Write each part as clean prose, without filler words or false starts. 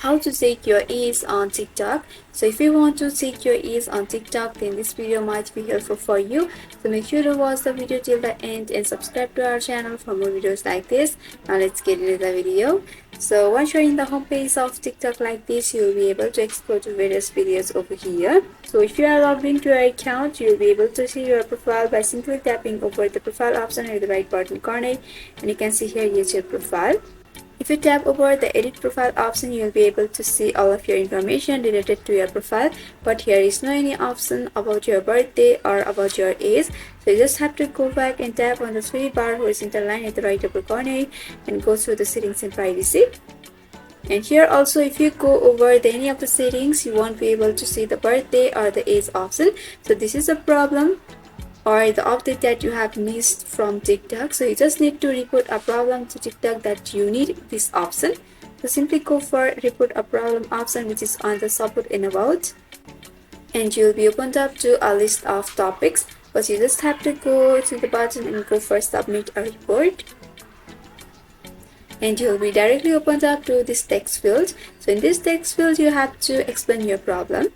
how to check your age on TikTok. So if you want to check your age on TikTok, then this video might be helpful for you. So make sure to watch the video till the end and subscribe to our channel for more videos like this. Now let's get into the video. So once you're in the home page of TikTok like this, you'll be able to explore to various videos over here. So if you are logged into your account, you'll be able to see your profile by simply tapping over the profile option at the right bottom corner, and you can see here is your profile. If you tap over the edit profile option, you will be able to see all of your information related to your profile, but here is no any option about your birthday or about your age. So you just have to go back and tap on the three bar horizontal line at the right upper corner and go through the settings and privacy. And here also, if you go over any of the settings, you won't be able to see the birthday or the age option. So this is a problem or the update that you have missed from TikTok. So you just need to report a problem to TikTok that you need this option. So simply go for report a problem option, which is on the support and about, and you'll be opened up to a list of topics, but you just have to go to the button and go for submit a report, and you'll be directly opened up to this text field. So in this text field, you have to explain your problem.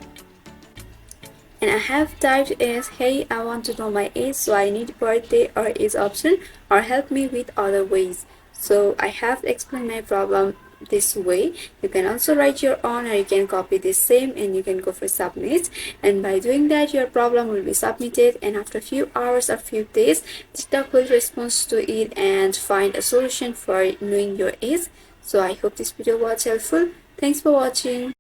And I have typed as, hey, I want to know my age, so I need birthday or age option, or help me with other ways. So I have explained my problem this way. You can also write your own, or you can copy the same and you can go for submit. And by doing that, your problem will be submitted, and after a few hours or few days, TikTok will respond to it and find a solution for knowing your age. So I hope this video was helpful. Thanks for watching.